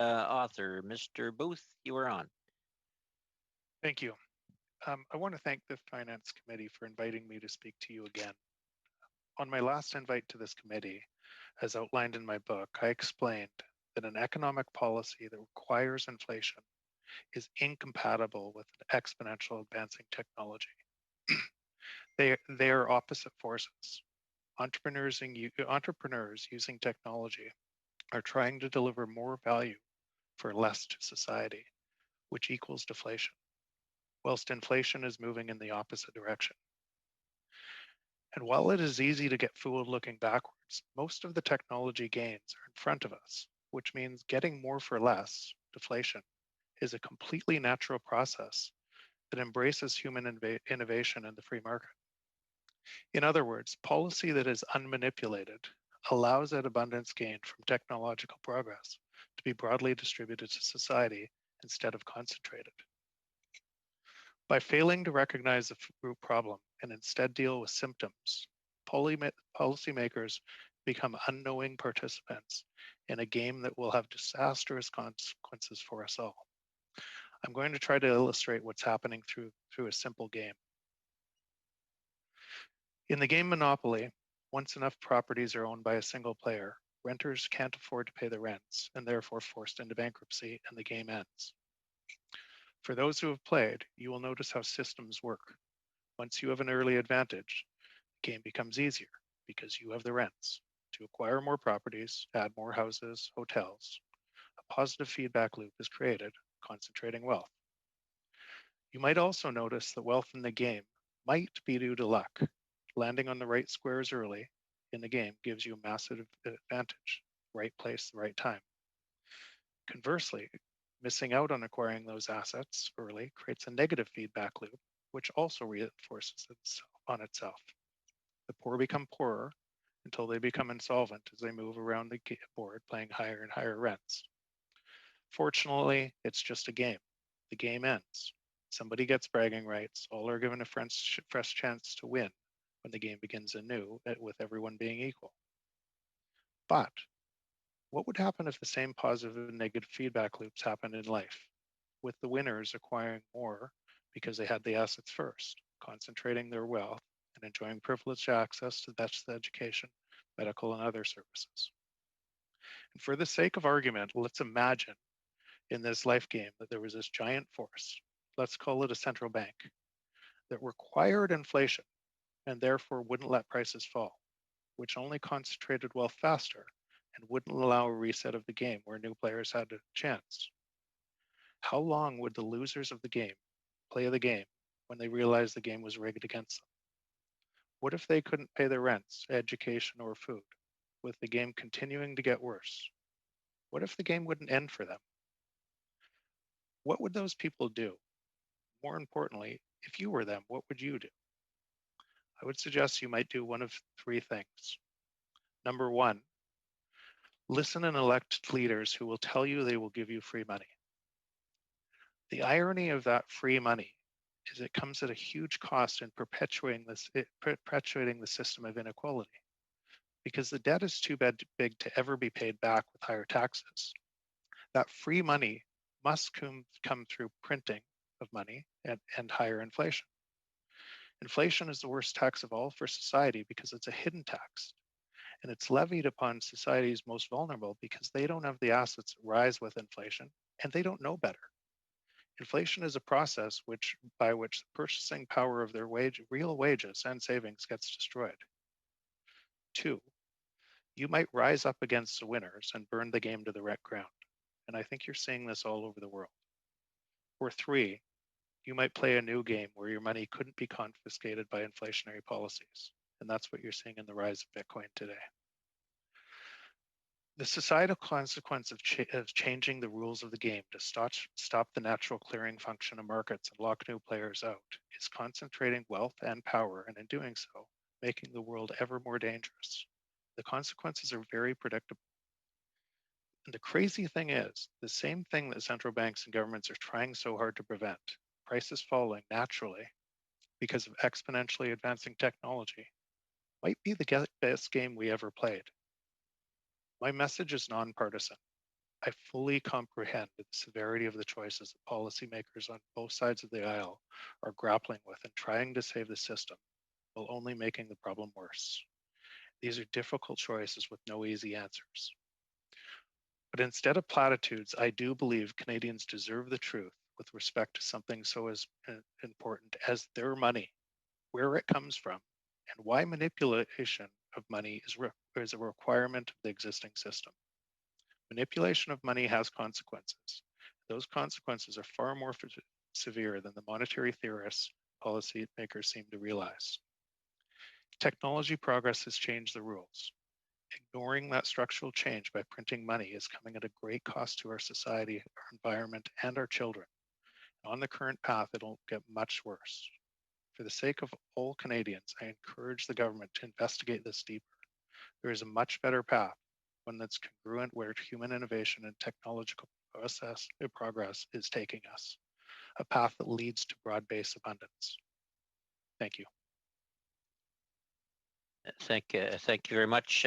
author. Mr. Booth, you are on. Thank you. I want to thank the Finance Committee for inviting me to speak to you again. On my last invite to this committee, as outlined in my book, I explained that an economic policy that requires inflation is incompatible with an exponential advancing technology. They are opposite forces. Entrepreneurs using technology are trying to deliver more value for less to society, which equals deflation, whilst inflation is moving in the opposite direction. And while it is easy to get fooled looking backwards, most of the technology gains are in front of us, which means getting more for less, deflation, is a completely natural process that embraces human innovation in the free market. In other words, policy that is unmanipulated allows that abundance gained from technological progress to be broadly distributed to society instead of concentrated. By failing to recognize the root problem and instead deal with symptoms, policymakers become unknowing participants in a game that will have disastrous consequences for us all. I'm going to try to illustrate what's happening through a simple game. In the game Monopoly, once enough properties are owned by a single player, renters can't afford to pay the rents and therefore forced into bankruptcy, and the game ends. For those who have played, you will notice how systems work. Once you have an early advantage, the game becomes easier because you have the rents to acquire more properties, add more houses, hotels. A positive feedback loop is created, concentrating wealth. You might also notice that wealth in the game might be due to luck. Landing on the right squares early in the game gives you a massive advantage. Right place, the right time. Conversely, missing out on acquiring those assets early creates a negative feedback loop, which also reinforces on itself. The poor become poorer until they become insolvent as they move around the board paying higher and higher rents. Fortunately, it's just a game. The game ends. Somebody gets bragging rights. All are given a fresh chance to win when the game begins anew, with everyone being equal. But what would happen if the same positive and negative feedback loops happened in life, with the winners acquiring more because they had the assets first, concentrating their wealth and enjoying privileged access to the best education, medical, and other services? And for the sake of argument, let's imagine in this life game that there was this giant force, let's call it a central bank, that required inflation and therefore wouldn't let prices fall, which only concentrated wealth faster and wouldn't allow a reset of the game where new players had a chance. How long would the losers of the game play the game when they realized the game was rigged against them? What if they couldn't pay their rents, education, or food, with the game continuing to get worse? What if the game wouldn't end for them? What would those people do? More importantly, if you were them, what would you do? I would suggest you might do one of three things. Number one, listen and elect leaders who will tell you they will give you free money. The irony of that free money is it comes at a huge cost in perpetuating the system of inequality, because the debt is too big to ever be paid back with higher taxes. That free money must come through printing of money and higher inflation. Inflation is the worst tax of all for society because it's a hidden tax, and it's levied upon society's most vulnerable because they don't have the assets that rise with inflation and they don't know better. Inflation is a process by which the purchasing power of their real wages and savings gets destroyed. Two, you might rise up against the winners and burn the game to the wreck ground. And I think you're seeing this all over the world. Or three, you might play a new game where your money couldn't be confiscated by inflationary policies. And that's what you're seeing in the rise of Bitcoin today. The societal consequence of changing the rules of the game to stop the natural clearing function of markets and lock new players out is concentrating wealth and power, and in doing so, making the world ever more dangerous. The consequences are very predictable. And the crazy thing is, the same thing that central banks and governments are trying so hard to prevent, prices falling naturally because of exponentially advancing technology, might be the best game we ever played. My message is nonpartisan. I fully comprehend the severity of the choices that policymakers on both sides of the aisle are grappling with and trying to save the system while only making the problem worse. These are difficult choices with no easy answers. But instead of platitudes, I do believe Canadians deserve the truth with respect to something so as important as their money, where it comes from, and why manipulation of money is a requirement of the existing system. Manipulation of money has consequences. Those consequences are far more severe than the monetary theorists, policymakers seem to realize. Technology progress has changed the rules. Ignoring that structural change by printing money is coming at a great cost to our society, our environment, and our children. On the current path, it'll get much worse. For the sake of all Canadians, I encourage the government to investigate this deeper. There is a much better path, one that's congruent where human innovation and technological progress is taking us, a path that leads to broad-based abundance. Thank you. Thank you very much,